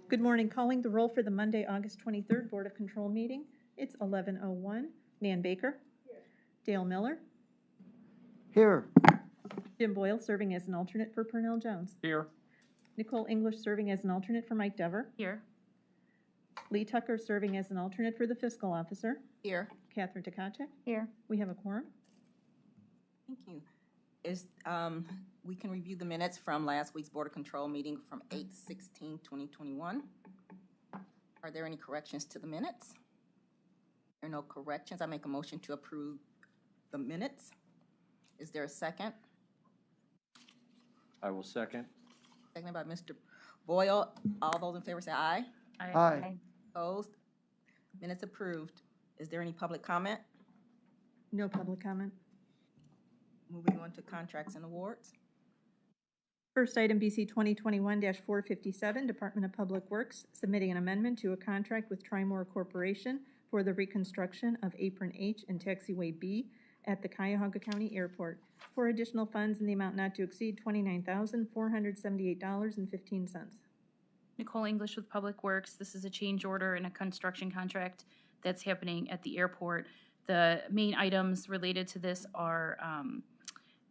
Good morning. Calling the roll for the Monday, August 23rd Board of Control meeting. It's 11:01. Nan Baker. Here. Dale Miller. Here. Jim Boyle serving as an alternate for Purnell Jones. Here. Nicole English serving as an alternate for Mike Dever. Here. Lee Tucker serving as an alternate for the fiscal officer. Here. Catherine Takachek. Here. We have a quorum. Thank you. We can review the minutes from last week's Board of Control meeting from 8/16/2021. Are there any corrections to the minutes? There are no corrections. I make a motion to approve the minutes. Is there a second? I will second. Seconded by Mr. Boyle. All those in favor say aye. Aye. Opposed? Minutes approved. Is there any public comment? No public comment. Moving on to contracts and awards. First item, BC 2021-457, Department of Public Works, submitting an amendment to a contract with Trimore Corporation for the reconstruction of Apron H and Taxiway B at the Cuyahoga County Airport for additional funds in the amount not to exceed $29,478.15. Nicole English with Public Works. This is a change order and a construction contract that's happening at the airport. The main items related to this are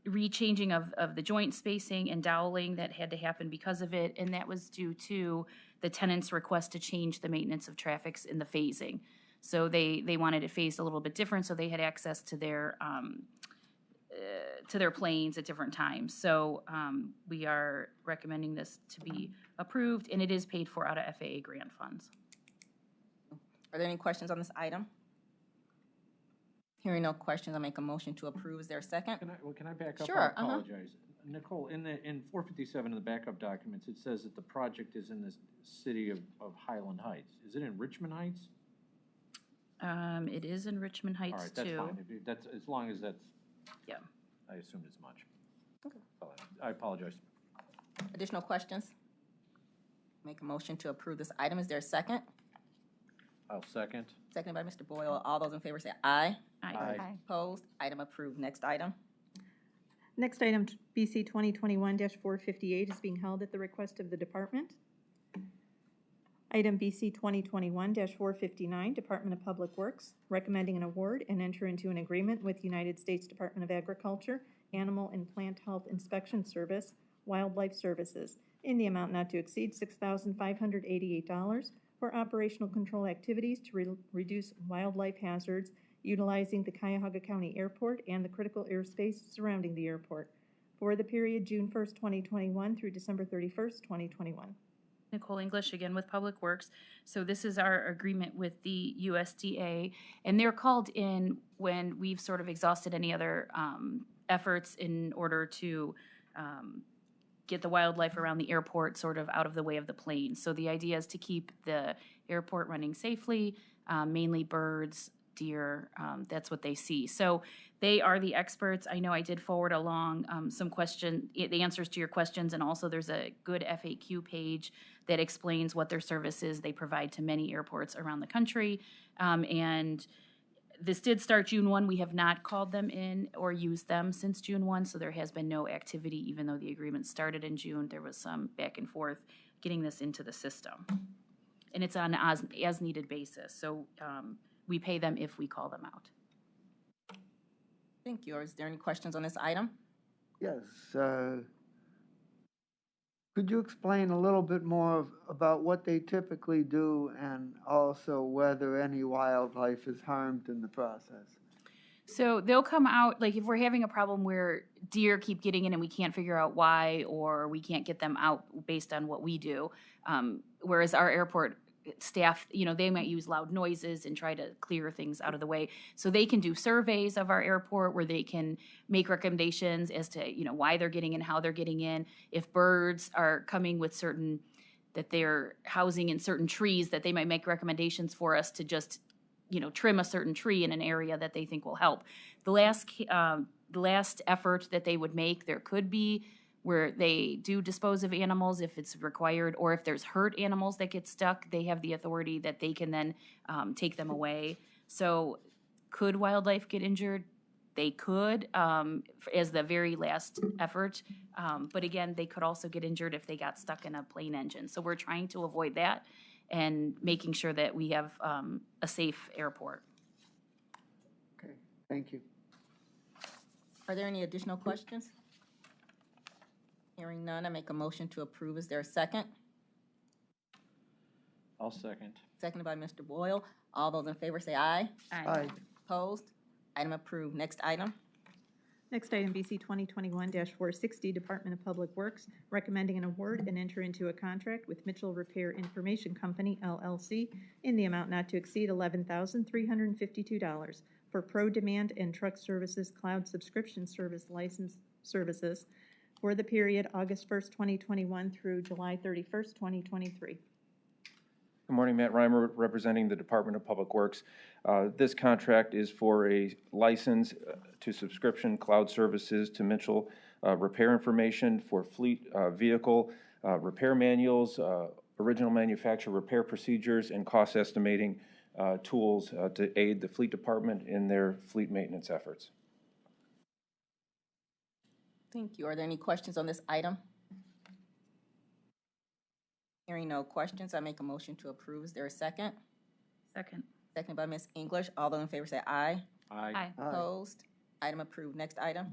rechanging of the joint spacing and doweling that had to happen because of it, and that was due to the tenant's request to change the maintenance of traffics in the phasing. So they wanted it phased a little bit different, so they had access to their planes at different times. So we are recommending this to be approved, and it is paid for out of FAA grant funds. Are there any questions on this item? Hearing no questions, I make a motion to approve. Is there a second? Can I back up? Sure, I apologize. Nicole, in 457 in the backup documents, it says that the project is in the city of Highland Heights. Is it in Richmond Heights? It is in Richmond All Heights right, that's too. fine. That's, as long as that's. Yeah. I assumed as much. Okay. I apologize. Additional questions? Make a motion to approve this item. Is there a second? I'll second. Seconded by Mr. Boyle. All those in favor say aye. Aye. Opposed? Item approved. Next item. Next item, BC 2021-458, is being held at the request of the department. Item BC 2021-459, Department of Public Works, recommending an award and enter into an agreement with United States Department of Agriculture, Animal and Plant Health Inspection Service, Wildlife Services, in the amount not to exceed $6,588 for operational control activities to reduce wildlife hazards utilizing the Cuyahoga County Airport and the critical airspace surrounding the airport for the period June 1st, 2021 through December 31st, 2021. Nicole English again with Public Works. So this is our agreement with the USDA, and they're called in when we've sort of exhausted any other efforts in order to get the wildlife around the airport sort of out of the way of the plane. So the idea is to keep the airport running safely, mainly birds, deer, that's what they see. So they are the experts. I know I did forward along the answers to your questions, and also there's a good FAQ page that explains what their services they provide to many airports around the country. And this did start June 1. We have not called them in or used them since June 1, so there has been no activity, even though the agreement started in June. There was some back and forth getting this into the system. And it's on an as-needed basis, so we pay them if we call them out. Thank you. Is there any questions on this item? Yes. Could you explain a little bit more about what they typically do and also whether any wildlife is harmed in the process? So they'll come out, like if we're having a problem where deer keep getting in and we can't figure out why, or we can't get them out based on what we do, whereas our airport staff, they might use loud noises and try to clear things out of the way. So they can do surveys of our airport where they can make recommendations as to, why they're getting in, how they're getting in. If birds are coming with that they're housing in certain trees, that they might make recommendations for us to just, trim a certain tree in an area that they think will help. The last effort that they would make, there could be where they do dispose of animals if it's required, or if there's hurt animals that get stuck, they have the authority that they can then take them away. So could wildlife get injured? they could, as the very last effort. But again, they could also get injured if they got stuck in a plane engine. So we're trying to avoid that and making sure that we have a safe airport. Okay, thank you. Are there any additional questions? Hearing none, I make a motion to approve. Is there a second? I'll second. Seconded by Mr. Boyle. All those in favor say aye. Aye. Opposed? Item approved. Next item. Next item, BC 2021-460, Department of Public Works, recommending an award and enter into a contract with Mitchell Repair Information Company, LLC, in the amount not to exceed $11,352 for Pro Demand and Truck Services Cloud Subscription Service License Services for the period August 1st, 2021 through July 31st, 2023. Good morning, Matt Reimer, representing the Department of Public Works. This contract is for a license to subscription cloud services to Mitchell Repair Information for fleet vehicle repair manuals, original manufacturer repair procedures, and cost estimating tools to aid the fleet department in their fleet maintenance efforts. Thank you. Are there any questions on this item? Hearing no questions, I make a motion to approve. Is there a second? Second. Seconded by Ms. English. All those in favor say aye. Aye. Opposed? Item approved. Next item.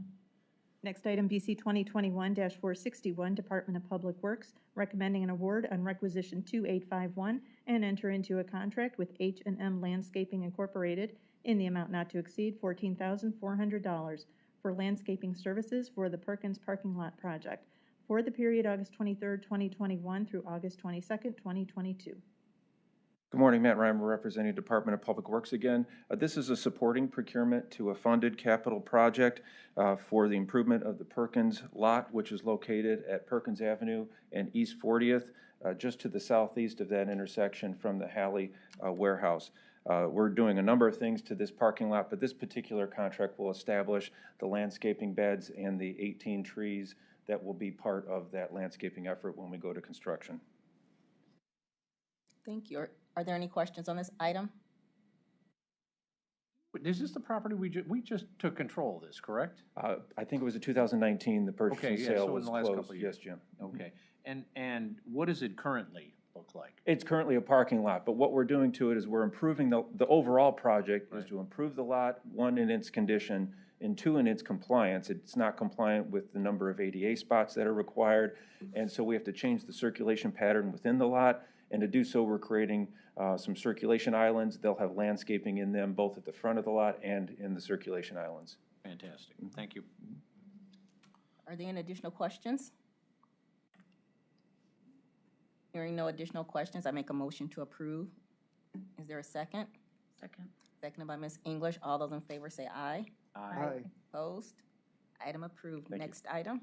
Next item, BC 2021-461, Department of Public Works, recommending an award on requisition 2851 and enter into a contract with H&M Landscaping Incorporated in the amount not to exceed $14,400 for landscaping services for the Perkins Parking Lot Project for the period August 23rd, 2021 through August 22nd, 2022. Good morning, Matt Reimer, representing Department of Public Works again. This is a supporting procurement to a funded capital project for the improvement of the Perkins lot, which is located at Perkins Avenue and East 40th, just to the southeast of that intersection from the Halley warehouse. We're doing a number of things to this parking lot, but this particular contract will establish the landscaping beds and the 18 trees that will be part of that landscaping effort when we go to construction. Thank you. Are there any questions on this item? Is this the property we just took control of this, correct? I think it was in 2019, the purchase Okay, and yeah, sale so in was the last closed. couple of years. Yes, Jim. Okay, and what does it currently look like? It's currently a parking lot, but what we're doing to it is we're improving the overall project is Right. to improve the lot, one, in its condition, and two, in its compliance. It's not compliant with the number of ADA spots that are required, and so we have to change the circulation pattern within the lot, and to do so, we're creating some circulation islands. They'll have landscaping in them, both at the front of the lot and in the circulation islands. Fantastic, thank you. Are there any additional questions? Hearing no additional questions, I make a motion to approve. Is there a second? Second. Seconded by Ms. English. All those in favor say aye. Aye. Opposed? Item approved. Thank you. Next item.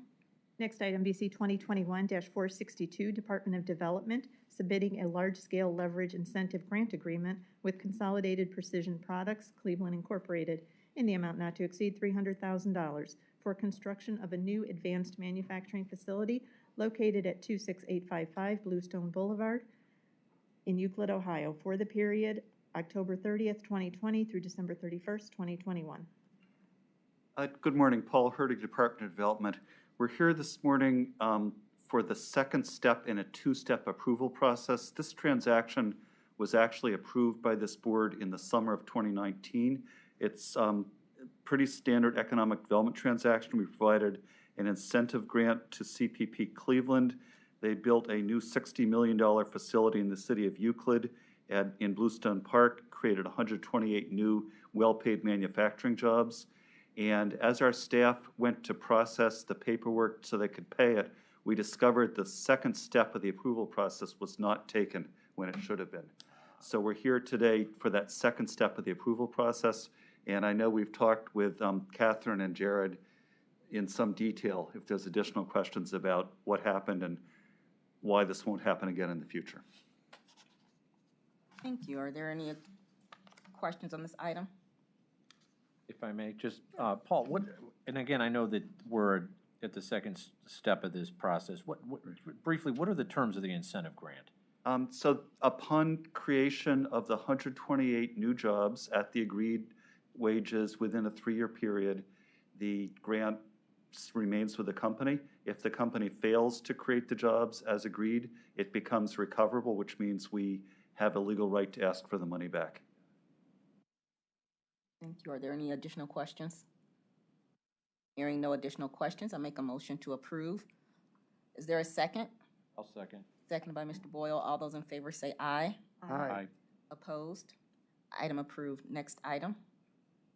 Next item, BC 2021-462, Department of Development, submitting a large-scale leverage incentive grant agreement with Consolidated Precision Products, Cleveland Incorporated, in the amount not to exceed $300,000 for construction of a new advanced manufacturing facility located at 26855 Bluestone Boulevard in Euclid, Ohio, for the period October 30th, 2020 through December 31st, 2021. Good morning, Paul Hertig, Department of Development. We're here this morning for the second step in a two-step approval process. This transaction was actually approved by this board in the summer of 2019. It's pretty standard economic development transaction. We provided an incentive grant to CPP Cleveland. They built a new $60 million facility in the city of Euclid in Bluestone Park, created 128 new well-paid manufacturing jobs. And as our staff went to process the paperwork so they could pay it, we discovered the second step of the approval process was not taken when it should have been. So we're here today for that second step of the approval process. And I know we've talked with Catherine and Jared in some detail if there's additional questions about what happened and why this won't happen again in the future. Thank you. Are there any questions on this item? If I may, just, Paul, and again, I know that we're at the second step of this process. Briefly, what are the terms of the incentive grant? So upon creation of the 128 new jobs at the agreed wages within a 3-year period, the grant remains with the company. If the company fails to create the jobs as agreed, it becomes recoverable, which means we have a legal right to ask for the money back. Thank you. Are there any additional questions? Hearing no additional questions, I make a motion to approve. Is there a second? I'll second. Seconded by Mr. Boyle. All those in favor say aye. Aye. Opposed? Item approved. Next item.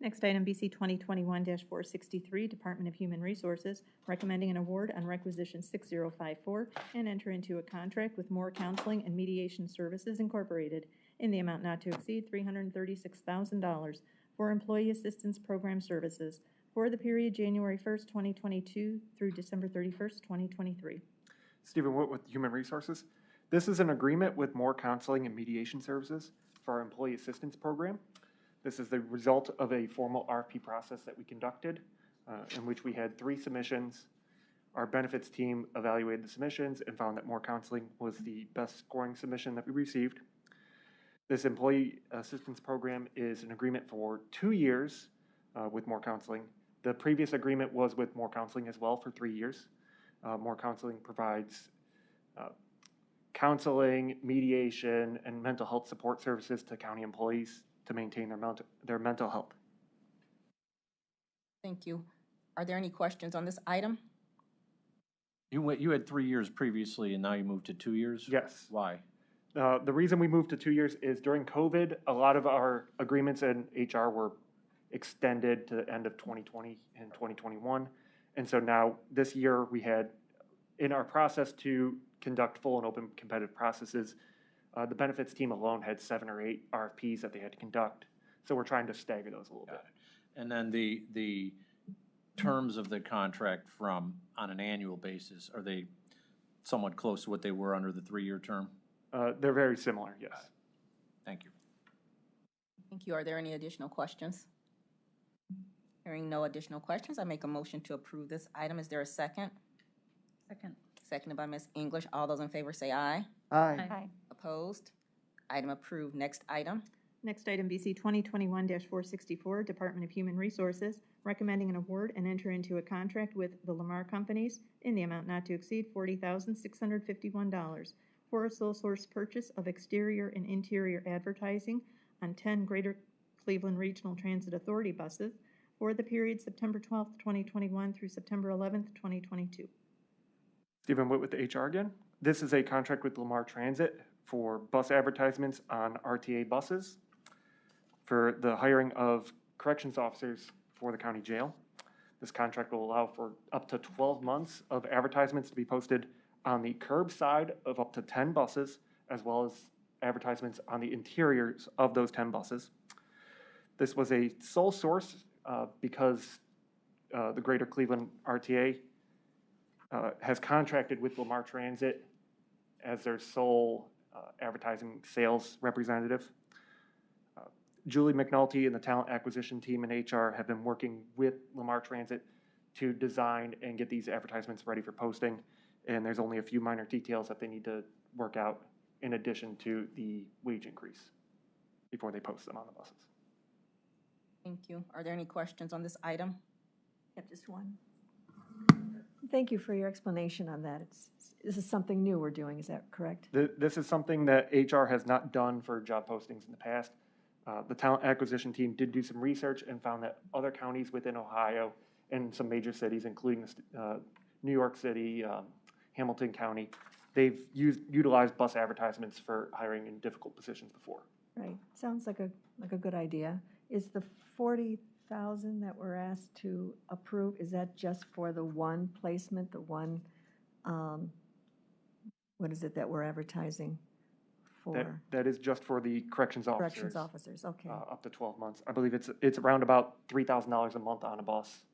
Next item, BC 2021-463, Department of Human Resources, recommending an award on requisition 6054 and enter into a contract with Moore Counseling and Mediation Services Incorporated in the amount not to exceed $336,000 for Employee Assistance Program services for the period January 1st, 2022 through December 31st, 2023. Stephen Witt with Human Resources. This is an agreement with Moore Counseling and Mediation Services for our Employee Assistance Program. This is the result of a formal RFP process that we conducted, in which we had 3 submissions. Our benefits team evaluated the submissions and found that Moore Counseling was the best scoring submission that we received. This Employee Assistance Program is an agreement for 2 years with Moore Counseling. The previous agreement was with Moore Counseling as well for 3 years. Moore Counseling provides counseling, mediation, and mental health support services to county employees to maintain their mental health. Thank you. Are there any questions on this item? You had 3 years previously, and now you moved to 2 years? Yes. Why? The reason we moved to 2 years is during COVID, a lot of our agreements in HR were extended to the end of 2020 and 2021. And so now this year we had, in our process to conduct full and open competitive processes, the benefits team alone had 7 or 8 RFPs that they had to conduct. So we're trying to stagger those a little bit. And then the terms of the contract on an annual basis, are they somewhat close to what they were under the 3-year term? They're very similar, yes. Thank you. Thank you. Are there any additional questions? Hearing no additional questions, I make a motion to approve this item. Is there a second? Second. Seconded by Ms. English. All those in favor say aye. Aye. Opposed? Item approved. Next item. Next item, BC 2021-464, Department of Human Resources, recommending an award and enter into a contract with the Lamar Companies in the amount not to exceed $40,651 for a sole source purchase of exterior and interior advertising on 10 Greater Cleveland Regional Transit Authority buses for the period September 12th, 2021 through September 11th, 2022. Stephen Witt with the HR again. This is a contract with Lamar Transit for bus advertisements on RTA buses for the hiring of corrections officers for the county jail. This contract will allow for up to 12 months of advertisements to be posted on the curb side of up to 10 buses, as well as advertisements on the interiors of those 10 buses. This was a sole source because the Greater Cleveland RTA has contracted with Lamar Transit as their sole advertising sales representative. Julie McNulty and the talent acquisition team in HR have been working with Lamar Transit to design and get these advertisements ready for posting. And there's only a few minor details that they need to work out in addition to the wage increase before they post them on the buses. Thank you. Are there any questions on this item? Yeah, just one. Thank you for your explanation on that. This is something new we're doing, is that correct? This is something that HR has not done for job postings in the past. The talent acquisition team did do some research and found that other counties within Ohio and some major cities, including New York City, Hamilton County, they've utilized bus advertisements for hiring in difficult positions before. Right, sounds like a good idea. Is the 40,000 that we're asked to approve, is that just for the one placement, the one, what is it that we're advertising for? That is just for the corrections officers. Corrections officers, okay. Up to 12 months. I believe it's around about $3,000 a month on a bus.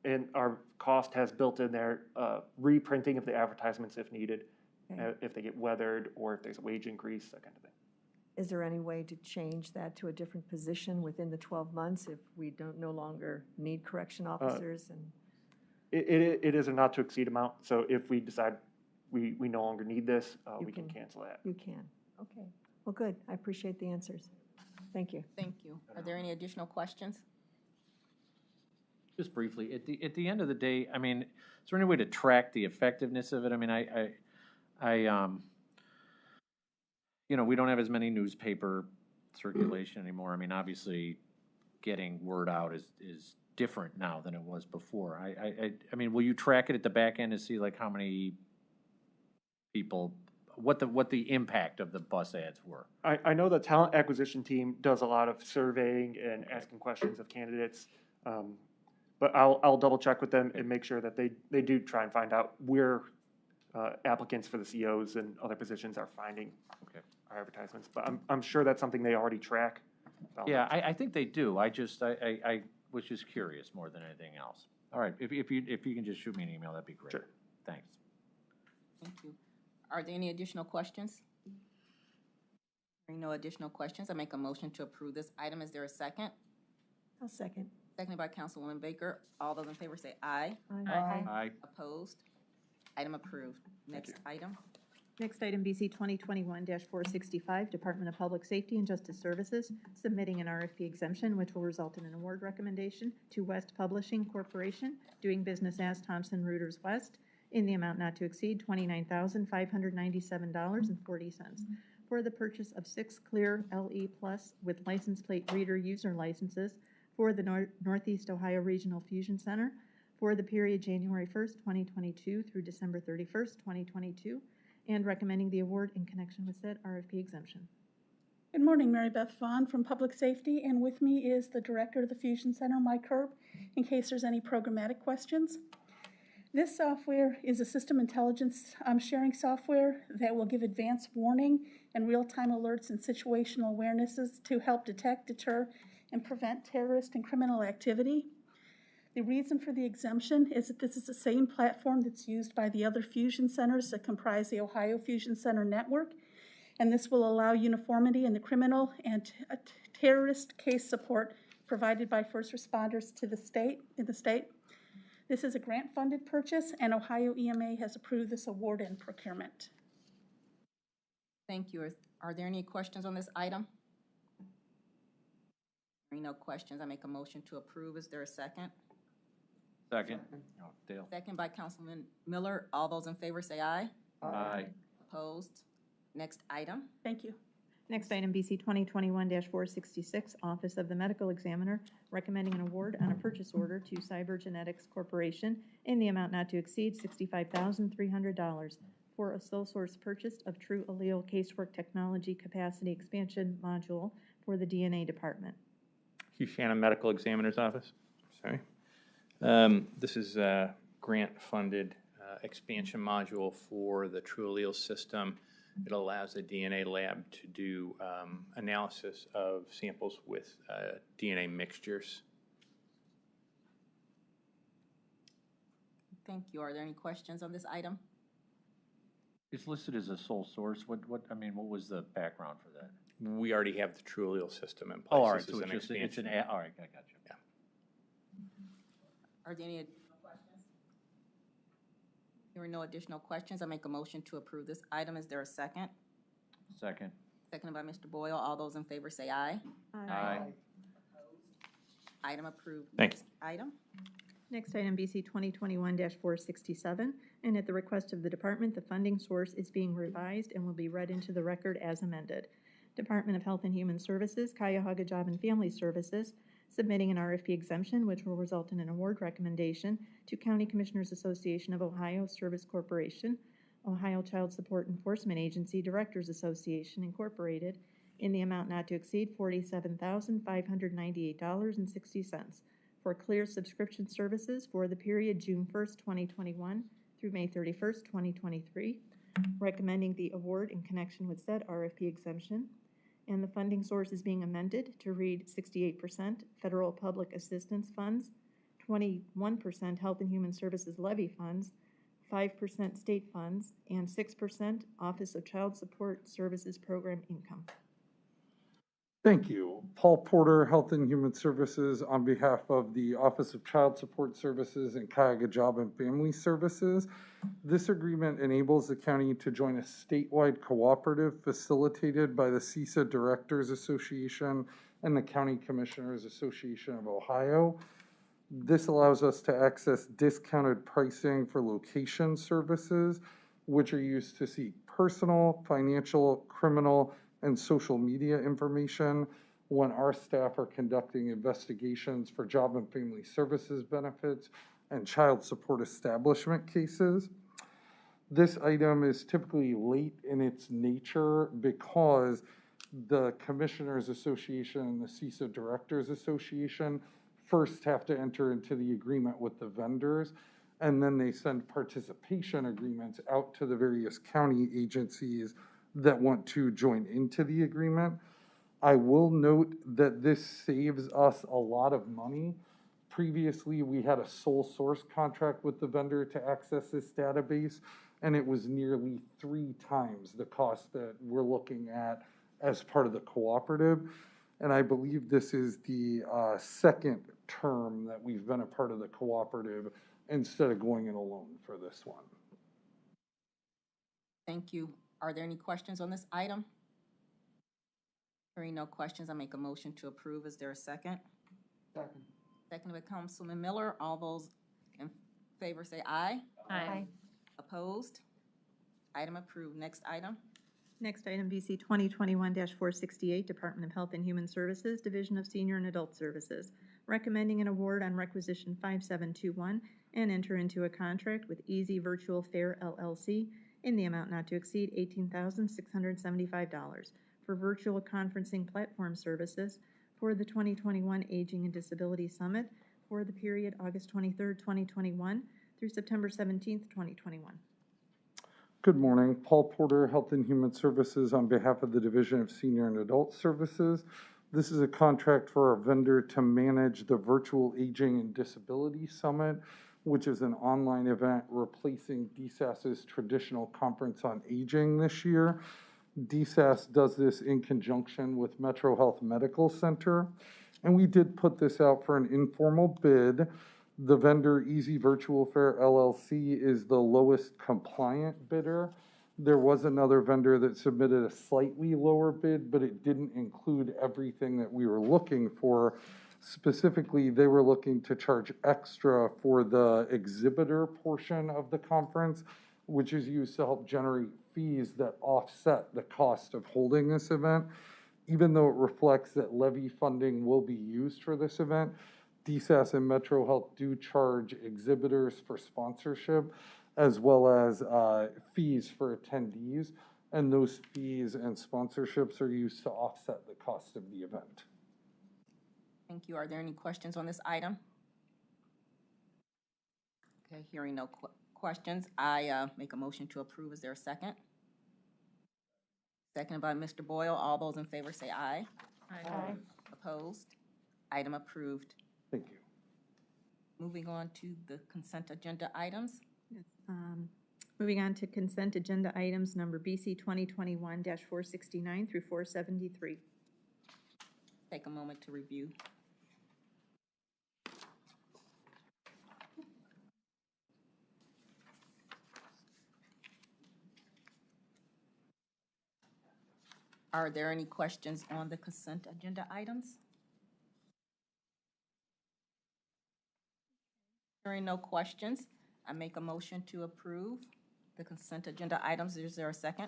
And our cost has built in there reprinting of the advertisements if needed, Okay. if they get weathered or if there's a wage increase, that kind of thing. Is there any way to change that to a different position within the 12 months if we don't no longer need correction officers? And It is a not to exceed amount, so if we decide we no longer need this, You we can can- cancel that. you can, okay. Well, good, I appreciate the answers. Thank you. Thank you. Are there any additional questions? Just briefly, at the end of the day, I mean, is there any way to track the effectiveness of it? I mean, you know, we don't have as many newspaper circulation anymore. I mean, obviously, getting word out is different now than it was before. I mean, will you track it at the back end to see like how many people, what the impact of the bus ads were? I know the talent acquisition team does a lot of surveying and asking questions of candidates. But I'll double check with them and make sure that they do try and find out where applicants for the COs and other positions are finding Okay. our advertisements. But I'm sure that's something they already track. Yeah, I think they do. I was just curious more than anything else. All right, if you can just shoot me an email, that'd be great. Sure. Thanks. Thank you. Are there any additional questions? Hearing no additional questions, I make a motion to approve this item. Is there a second? I'll second. Seconded by Councilwoman Baker. All those in favor say aye. Aye. Opposed? Item approved. Next item. Next item, BC 2021-465, Department of Public Safety and Justice Services, submitting an RFP exemption, which will result in an award recommendation to West Publishing Corporation, doing business as Thompson Reuters West, in the amount not to exceed $29,597.40 for the purchase of 6 clear LE Plus with license plate reader user licenses for the Northeast Ohio Regional Fusion Center for the period January 1st, 2022 through December 31st, 2022, and recommending the award in connection with said RFP exemption. Good morning, Mary Beth Vaughn from Public Safety, and with me is the Director of the Fusion Center, Mike Herb, in case there's any programmatic questions. This software is a system intelligence sharing software that will give advance warning and real-time alerts and situational awarenesses to help detect, deter, and prevent terrorist and criminal activity. The reason for the exemption is that this is the same platform that's used by the other fusion centers that comprise the Ohio Fusion Center network, and this will allow uniformity in the criminal and terrorist case support provided by first responders to the state. This is a grant-funded purchase, and Ohio EMA has approved this award and procurement. Thank you. Are there any questions on this item? Hearing no questions, I make a motion to approve. Is there a second? Second. Oh, Dale. Second by Councilman Miller. All those in favor say aye. Aye. Opposed? Next item. Thank you. Next item, BC 2021-466, Office of the Medical Examiner, recommending an award on a purchase order to Cybergenetics Corporation in the amount not to exceed $65,300 for a sole source purchase of True Allele Casework Technology Capacity Expansion Module for the DNA Department. Hugh Shannon, Medical Examiner's Office. Sorry. This is a grant-funded expansion module for the True Allele system. It allows the DNA lab to do analysis of samples with DNA mixtures. Thank you. Are there any questions on this item? It's listed as a sole source. What was the background for that? We already have the True Allele system in place. Oh, all right, This so is an expansion. all right, I got you. Yeah. Are there any additional questions? Hearing no additional questions, I make a motion to approve this item. Is there a second? Second. Seconded by Mr. Boyle. All those in favor say aye. Aye. Item approved. Thank you. Next item. Next item, BC 2021-467, and at the request of the department, the funding source is being revised and will be read into the record as amended. Department of Health and Human Services, Cuyahoga Job and Family Services, submitting an RFP exemption, which will result in an award recommendation to County Commissioners Association of Ohio Service Corporation, Ohio Child Support Enforcement Agency Directors Association, Incorporated, in the amount not to exceed $47,598.60 for clear subscription services for the period June 1st, 2021 through May 31st, 2023, recommending the award in connection with said RFP exemption. And the funding source is being amended to read 68% federal public assistance funds, 21% Health and Human Services levy funds, 5% state funds, and 6% Office of Child Support Services program income. Thank you. Paul Porter, Health and Human Services, on behalf of the Office of Child Support Services and Cuyahoga Job and Family Services. This agreement enables the county to join a statewide cooperative facilitated by the CISA Directors Association, and the County Commissioners Association of Ohio. This allows us to access discounted pricing for location services, which are used to seek personal, financial, criminal, and social media information when our staff are conducting investigations for job and family services benefits and child support establishment cases. This item is typically late in its nature because the Commissioners Association and the CISA Directors Association first have to enter into the agreement with the vendors, and then they send participation agreements out to the various county agencies that want to join into the agreement. I will note that this saves us a lot of money. Previously, we had a sole source contract with the vendor to access this database, and it was nearly 3 times the cost that we're looking at as part of the cooperative. And I believe this is the second term that we've been a part of the cooperative instead of going in alone for this one. Thank you. Are there any questions on this item? Hearing no questions, I make a motion to approve. Is there a second? Second. Seconded by Councilman Miller. All those in favor say aye. Aye. Opposed? Item approved. Next item. Next item, BC 2021-468, Department of Health and Human Services, Division of Senior and Adult Services, recommending an award on requisition 5721 and enter into a contract with Easy Virtual Fair LLC in the amount not to exceed $18,675 for virtual conferencing platform services for the 2021 Aging and Disability Summit for the period August 23rd, 2021 through September 17th, 2021. Good morning. Paul Porter, Health and Human Services on behalf of the Division of Senior and Adult Services. This is a contract for our vendor to manage the Virtual Aging and Disability Summit, which is an online event replacing DSAS's traditional conference on aging this year. DSAS does this in conjunction with Metro Health Medical Center, and we did put this out for an informal bid. The vendor, Easy Virtual Fair LLC, is the lowest compliant bidder. There was another vendor that submitted a slightly lower bid, but it didn't include everything that we were looking for. Specifically, they were looking to charge extra for the exhibitor portion of the conference, which is used to help generate fees that offset the cost of holding this event. Even though it reflects that levy funding will be used for this event, DSAS and Metro Health do charge exhibitors for sponsorship as well as fees for attendees, and those fees and sponsorships are used to offset the cost of the event. Thank you. Are there any questions on this item? Okay, hearing no questions, I make a motion to approve. Is there a second? Seconded by Mr. Boyle. All those in favor say aye. Aye. Opposed? Item approved. Thank you. Moving on to the consent agenda items. Moving on to consent agenda items number BC 2021-469 through 473. Take a moment to review. Are there any questions on the consent agenda items? Hearing no questions, I make a motion to approve the consent agenda items. Is there a second?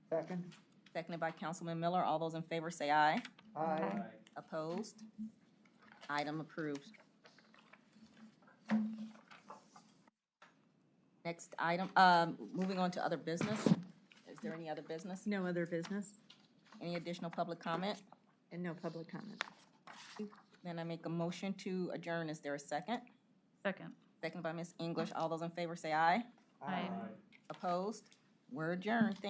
Second. Seconded by Councilman Miller. All those in favor say aye. Aye. Opposed? Item approved. Next item, moving on to other business. Is there any other business? No other business Any additional public comment? and no public comment. Then I make a motion to adjourn. Is there a second? Second. Seconded by Ms. English. All those in favor say aye. Aye. Opposed? We're adjourned. Thank